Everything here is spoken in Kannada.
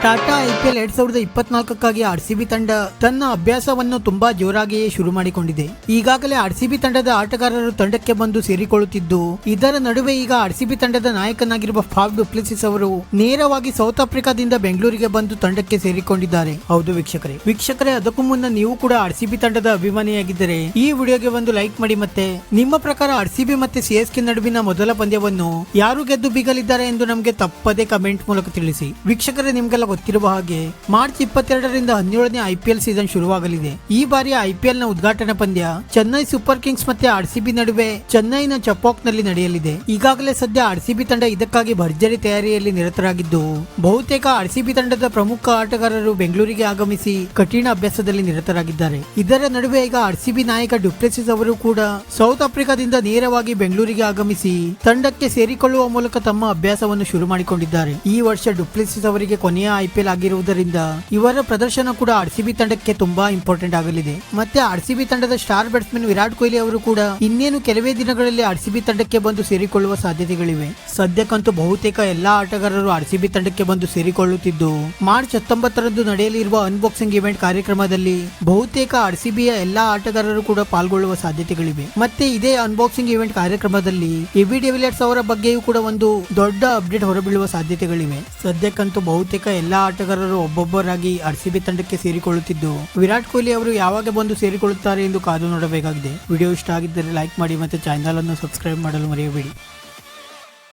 ಟಾಟಾ ಐಪಿಎಲ್ 2024ಕ್ಕಾಗಿ ಆರ್ಸಿಬಿ ತಂಡ ತನ್ನ ಅಭ್ಯಾಸವನ್ನು ತುಂಬಾ ಜೋರಾಗಿಯೇ ಶುರು ಮಾಡಿಕೊಂಡಿದೆ. ಈಗಾಗಲೇ ಆರ್ಸಿಬಿ ತಂಡದ ಆಟಗಾರರು ತಂಡಕ್ಕೆ ಬಂದು ಸೇರಿಕೊಳ್ಳುತ್ತಿದ್ದು, ಇದರ ನಡುವೆ ಈಗ ಆರ್ಸಿಬಿ ತಂಡದ ನಾಯಕನಾಗಿರುವ ಫಾಫ್ ಡು ಪ್ಲೆಸಿಸ್ ಅವರು ನೇರವಾಗಿ ಸೌತ್ ಆಫ್ರಿಕಾದಿಂದ ಬೆಂಗಳೂರಿಗೆ ಬಂದು ತಂಡಕ್ಕೆ ಸೇರಿಕೊಂಡಿದ್ದಾರೆ. ಹೌದು ವೀಕ್ಷಕರೇ, ಅದಕ್ಕೂ ಮುನ್ನ ನೀವು ಕೂಡ ಆರ್ಸಿಬಿ ತಂಡದ ಅಭಿಮಾನಿಯಾಗಿದ್ದರೆ ಈ ವಿಡಿಯೋಗೆ ಒಂದು ಲೈಕ್ ಮಾಡಿ. ಮತ್ತೆ ನಿಮ್ಮ ಪ್ರಕಾರ ಆರ್ಸಿಬಿ ಮತ್ತೆ ಸಿಎಸ್ಕೆ ನಡುವಿನ ಮೊದಲ ಪಂದ್ಯವನ್ನು ಯಾರು ಗೆದ್ದು ಬೀಗಲಿದ್ದಾರೆ ಎಂದು ನಮಗೆ ತಪ್ಪದೇ ಕಮೆಂಟ್ ಮೂಲಕ ತಿಳಿಸಿ. ವೀಕ್ಷಕರೇ, ನಿಮ್ಗೆಲ್ಲ ಗೊತ್ತಿರುವ ಹಾಗೆ ಮಾರ್ಚ್ 22ರಿಂದ 17ನೇ ಐಪಿಎಲ್ ಸೀಸನ್ ಶುರುವಾಗಲಿದೆ. ಈ ಬಾರಿಯ ಐಪಿಎಲ್ ನ ಉದ್ಘಾಟನಾ ಪಂದ್ಯ ಚೆನ್ನೈ ಸೂಪರ್ ಕಿಂಗ್ಸ್ ಮತ್ತೆ ಆರ್ಸಿಬಿ ನಡುವೆ ಚೆನ್ನೈನ ಚಪಾಕ್ ನಲ್ಲಿ ನಡೆಯಲಿದೆ. ಈಗಾಗಲೇ ಸದ್ಯ ಆರ್ಸಿಬಿ ತಂಡ ಇದಕ್ಕಾಗಿ ಭರ್ಜರಿ ತಯಾರಿಯಲ್ಲಿ ನಿರತರಾಗಿದ್ದು, ಬಹುತೇಕ ಆರ್ಸಿಬಿ ತಂಡದ ಪ್ರಮುಖ ಆಟಗಾರರು ಬೆಂಗಳೂರಿಗೆ ಆಗಮಿಸಿ ಕಠಿಣ ಅಭ್ಯಾಸದಲ್ಲಿ ನಿರತರಾಗಿದ್ದಾರೆ. ಇದರ ನಡುವೆ ಈಗ ಆರ್ಸಿಬಿ ನಾಯಕ ಡು ಪ್ಲೆಸಿಸ್ ಅವರು ಕೂಡ ಸೌತ್ ಆಫ್ರಿಕಾದಿಂದ ನೇರವಾಗಿ ಬೆಂಗಳೂರಿಗೆ ಆಗಮಿಸಿ ತಂಡಕ್ಕೆ ಸೇರಿಕೊಳ್ಳುವ ಮೂಲಕ ತಮ್ಮ ಅಭ್ಯಾಸವನ್ನು ಶುರು ಮಾಡಿಕೊಂಡಿದ್ದಾರೆ. ಈ ವರ್ಷ ಡು ಪ್ಲೆಸಿಸ್ ಅವರಿಗೆ ಕೊನೆಯ ಐಪಿಎಲ್ ಆಗಿರುವುದರಿಂದ ಇವರ ಪ್ರದರ್ಶನ ಕೂಡ ಆರ್ಸಿಬಿ ತಂಡಕ್ಕೆ ತುಂಬಾ ಇಂಪಾರ್ಟೆಂಟ್ ಆಗಲಿದೆ. ಮತ್ತೆ ಆರ್ಸಿಬಿ ತಂಡದ ಸ್ಟಾರ್ ಬ್ಯಾಟ್ಸ್ಮನ್ ವಿರಾಟ್ ಕೊಹ್ಲಿ ಅವರು ಕೂಡ ಇನ್ನೇನು ಕೆಲವೇ ದಿನಗಳಲ್ಲಿ ಆರ್ಸಿಬಿ ತಂಡಕ್ಕೆ ಬಂದು ಸೇರಿಕೊಳ್ಳುವ ಸಾಧ್ಯತೆಗಳಿವೆ. ಸದ್ಯಕ್ಕಂತೂ ಬಹುತೇಕ ಎಲ್ಲಾ ಆಟಗಾರರು ಆರ್ಸಿಬಿ ತಂಡಕ್ಕೆ ಬಂದು ಸೇರಿಕೊಳ್ಳುತ್ತಿದ್ದು, ಮಾರ್ಚ್ 19ರಂದು ನಡೆಯಲಿರುವ ಅನ್ಬಾಕ್ಸಿಂಗ್ ಇವೆಂಟ್ ಕಾರ್ಯಕ್ರಮದಲ್ಲಿ ಬಹುತೇಕ ಆರ್ಸಿಬಿಯ ಎಲ್ಲಾ ಆಟಗಾರರು ಕೂಡ ಪಾಲ್ಗೊಳ್ಳುವ ಸಾಧ್ಯತೆಗಳಿವೆ. ಮತ್ತೆ ಇದೇ ಅನ್ಬಾಕ್ಸಿಂಗ್ ಇವೆಂಟ್ ಕಾರ್ಯಕ್ರಮದಲ್ಲಿ ಎಬಿ ಡಿವಿಲಿಯರ್ಸ್ ಅವರ ಬಗ್ಗೆಯೂ ಕೂಡ ಒಂದು ದೊಡ್ಡ ಅಪ್ಡೇಟ್ ಹೊರಬೀಳುವ ಸಾಧ್ಯತೆಗಳಿವೆ. ಸದ್ಯಕ್ಕಂತೂ ಬಹುತೇಕ ಎಲ್ಲಾ ಆಟಗಾರರು ಒಬ್ಬೊಬ್ಬರಾಗಿ ಆರ್ಸಿಬಿ ತಂಡಕ್ಕೆ ಸೇರಿಕೊಳ್ಳುತ್ತಿದ್ದು, ವಿರಾಟ್ ಕೊಹ್ಲಿ ಅವರು ಯಾವಾಗ ಬಂದು ಸೇರಿಕೊಳ್ಳುತ್ತಾರೆ ಎಂದು ಕಾದು ನೋಡಬೇಕಾಗಿದೆ. ವಿಡಿಯೋ ಇಷ್ಟ ಆಗಿದ್ದರೆ ಲೈಕ್ ಮಾಡಿ ಮತ್ತೆ ಚಾನೆಲ್ ಅನ್ನು ಸಬ್ಸ್ಕ್ರೈಬ್ ಮಾಡಲು ಮರೆಯಬೇಡಿ.